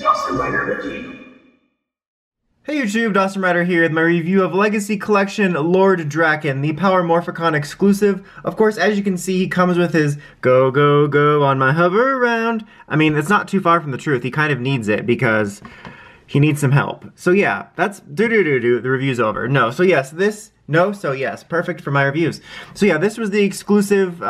Dawson Rider Wiki. Hey YouTube, Dawson Rider here with my review of Legacy Collection Lord Drakkon, the Power Morphicon exclusive. Of course, as you can see, he comes with his go, go, go on my hover around. I mean, it's not too far from the truth. He kind of needs it because he needs some help. So yeah, that's the review's over. No, so yes, so yes, perfect for my reviews. So yeah, this was the exclusive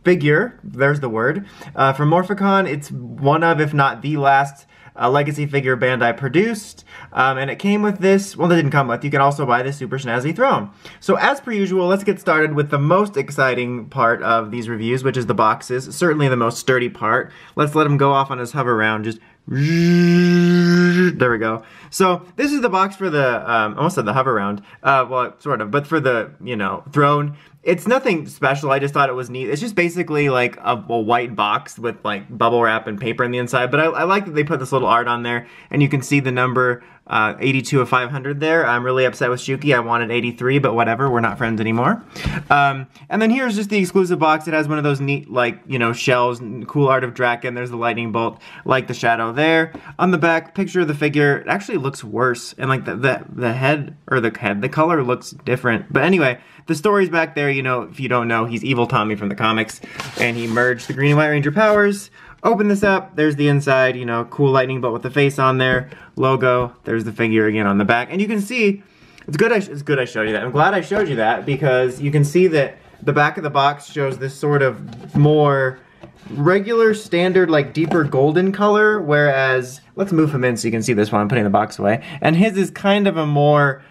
figure, there's the word, from Morphicon. It's one of, if not the last, Legacy Figure Bandai produced, and it came with this, well, it didn't come with, you can also buy this super snazzy throne. So as per usual, let's get started with the most exciting part of these reviews, which is the boxes, certainly the most sturdy part. Let's let him go off on his hover around, just there we go. So this is the box for the, almost said the hover round, well, sort of, but for the, you know, throne. It's nothing special, I just thought it was neat. It's just basically like a white box with like bubble wrap and paper on the inside, but I like that they put this little art on there, and you can see the number 82 of 500 there. I'm really upset with Shuki, I wanted 83, but whatever, we're not friends anymore. And then here's just the exclusive box. It has one of those neat, like, you know, shells, cool art of Drakkon. There's the lightning bolt, like the shadow there. On the back, picture of the figure, it actually looks worse, and like the color looks different. But anyway, the story's back there, you know, if you don't know, he's Evil Tommy from the comics, and he merged the Green and White Ranger powers. Open this up, there's the inside, you know, cool lightning bolt with the face on there, logo, there's the figure again on the back, and you can see, it's good I showed you that. I'm glad I showed you that, because you can see that the back of the box shows this sort of more regular, standard, like deeper golden color, whereas, let's move him in so you can see this while I'm putting the box away, and his is kind of a more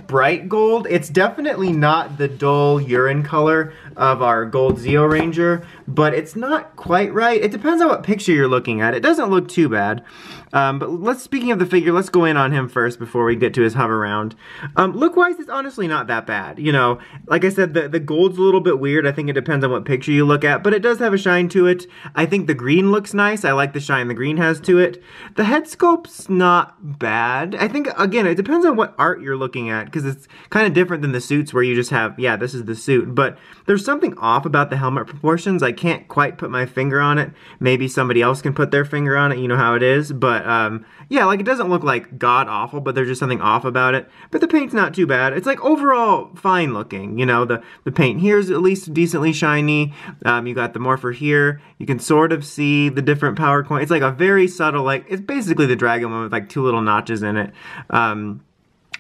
bright gold. It's definitely not the dull urine color of our gold Zeo Ranger, but it's not quite right. It depends on what picture you're looking at. It doesn't look too bad. But speaking of the figure, let's go in on him first before we get to his hover round. Look-wise, it's honestly not that bad. You know, like I said, the gold's a little bit weird. I think it depends on what picture you look at, but it does have a shine to it. I think the green looks nice. I like the shine the green has to it. The head sculpt's not bad. I think, again, it depends on what art you're looking at, because it's kind of different than the suits where you just have, yeah, this is the suit, but there's something off about the helmet proportions. I can't quite put my finger on it. Maybe somebody else can put their finger on it, you know how it is, but yeah, like it doesn't look like god-awful, but there's just something off about it. But the paint's not too bad. It's like overall fine looking, you know, the paint here's at least decently shiny. You got the morpher here. You can sort of see the different power coins. It's like a very subtle, like, it's basically the Dragon one with like 2 little notches in it.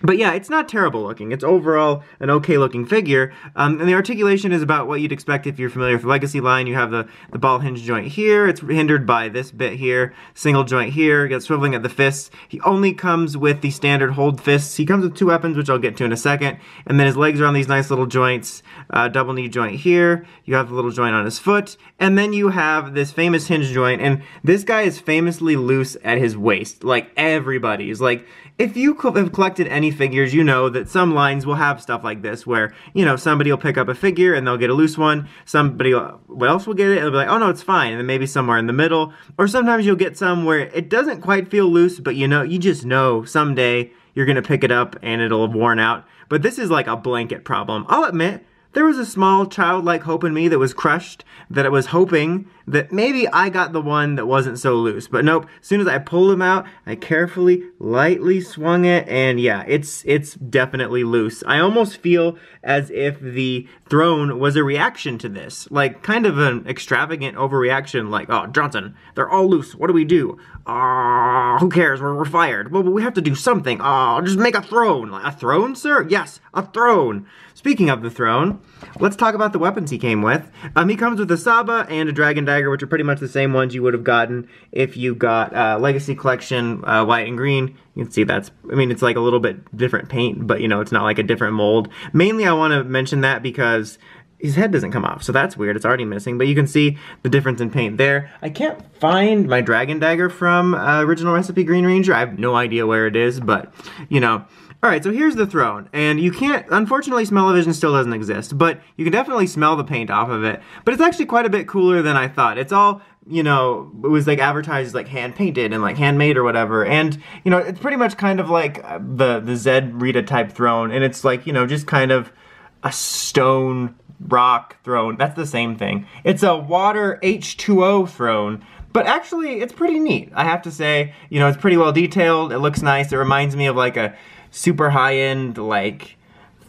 But yeah, it's not terrible looking. It's overall an okay looking figure. And the articulation is about what you'd expect if you're familiar with the Legacy line. You have the ball hinge joint here. It's hindered by this bit here. Single joint here. You got swiveling at the fists. He only comes with the standard hold fists. He comes with 2 weapons, which I'll get to in a second. And then his legs are on these nice little joints. Double knee joint here. You have the little joint on his foot. And then you have this famous hinge joint. And this guy is famously loose at his waist. Like everybody's. Like, if you have collected any figures, you know that some lines will have stuff like this where, you know, somebody will pick up a figure and they'll get a loose one. Somebody else will get it and they'll be like, oh no, it's fine. And then maybe somewhere in the middle. Or sometimes you'll get some where it doesn't quite feel loose, but you know, you just know someday you're going to pick it up and it'll have worn out. But this is like a blanket problem. I'll admit, there was a small childlike hope in me that was crushed, that it was hoping that maybe I got the one that wasn't so loose. But nope, as soon as I pulled him out, I carefully, lightly swung it, and yeah, it's definitely loose. I almost feel as if the throne was a reaction to this. Like, kind of an extravagant overreaction, like, oh, Johnson, they're all loose, what do we do? Who cares, we're fired. Well, but we have to do something. Just make a throne. Like, a throne, sir? Yes, a throne. Speaking of the throne, let's talk about the weapons he came with. He comes with a Saba and a Dragon Dagger, which are pretty much the same ones you would have gotten if you got Legacy Collection white and green. You can see that's, I mean, it's like a little bit different paint, but you know, it's not like a different mold. Mainly I want to mention that because his head doesn't come off, so that's weird. It's already missing, but you can see the difference in paint there. I can't find my Dragon Dagger from Original Recipe Green Ranger. I have no idea where it is, but, you know. Alright, so here's the throne, and you can't, unfortunately Smell-O-Vision still doesn't exist, but you can definitely smell the paint off of it. But it's actually quite a bit cooler than I thought. It's all, you know, it was like advertised as like hand-painted and like handmade or whatever, and, you know, it's pretty much kind of like the Zed Rita type throne, and it's like, you know, just kind of a stone rock throne. That's the same thing. It's a water H2O throne, But actually, it's pretty neat. I have to say, you know, it's pretty well detailed. It looks nice. It reminds me of like a super high-end, like,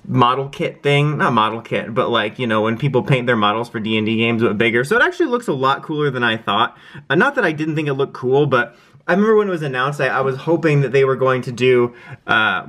model kit thing. Not model kit, but like, you know, when people paint their models for D&D games but bigger. So it actually looks a lot cooler than I thought. Not that I didn't think it looked cool, but I remember when it was announced, I was hoping that they were going to do,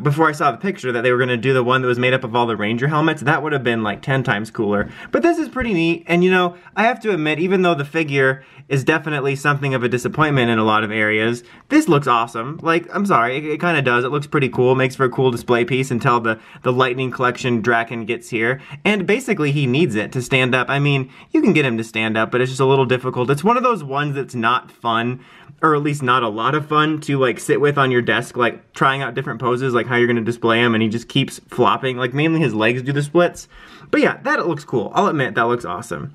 before I saw the picture, that they were going to do the one that was made up of all the Ranger helmets. That would have been like 10 times cooler. But this is pretty neat, and you know, I have to admit, even though the figure is definitely something of a disappointment in a lot of areas, this looks awesome. Like, I'm sorry, it kind of does. It looks pretty cool. It makes for a cool display piece until the Lightning Collection Drakkon gets here. And basically, he needs it to stand up. I mean, you can get him to stand up, but it's just a little difficult. It's one of those ones that's not fun, or at least not a lot of fun, to like sit with on your desk, like trying out different poses, like how you're gonna display him, and he just keeps flopping. Like mainly his legs do the splits. But yeah, that looks cool. I'll admit, that looks awesome.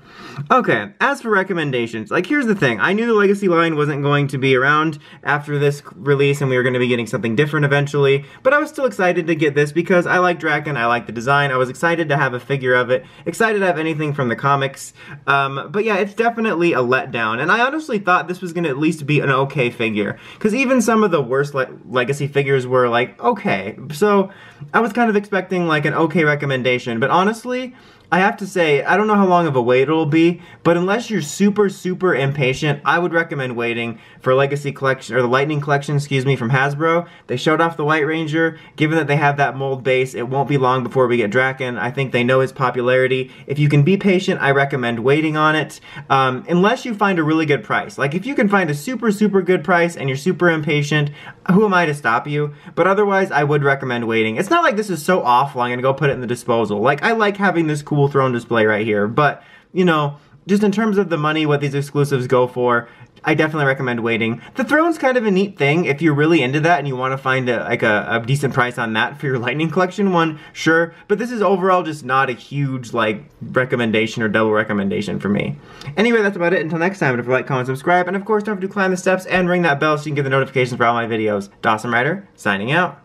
Okay, as for recommendations, like here's the thing. I knew the Legacy line wasn't going to be around after this release, and we were gonna be getting something different eventually, but I was still excited to get this because I like Drakkon, I like the design, I was excited to have a figure of it, excited to have anything from the comics, but yeah, it's definitely a letdown, and I honestly thought this was gonna at least be an okay figure, because even some of the worst Legacy figures were like, okay, so I was kind of expecting like an okay recommendation, but honestly, I have to say, I don't know how long of a wait it'll be, but unless you're super, super impatient, I would recommend waiting for Legacy Collection, or the Lightning Collection, excuse me, from Hasbro. They showed off the White Ranger. Given that they have that mold base, it won't be long before we get Drakkon. I think they know his popularity. If you can be patient, I recommend waiting on it, unless you find a really good price. Like, if you can find a super, super good price and you're super impatient, who am I to stop you? But otherwise, I would recommend waiting. It's not like this is so awful, I'm gonna go put it in the disposal. Like, I like having this cool throne display right here, but, you know, just in terms of the money, what these exclusives go for, I definitely recommend waiting. The throne's kind of a neat thing. If you're really into that and you want to find a decent price on that for your Lightning Collection one, sure. But this is overall just not a huge, like, recommendation or double recommendation for me. Anyway, that's about it. Until next time, don't forget to like, comment, subscribe, and of course, don't forget to climb the steps and ring that bell so you can get the notifications for all my videos. Dawson Rider, signing out.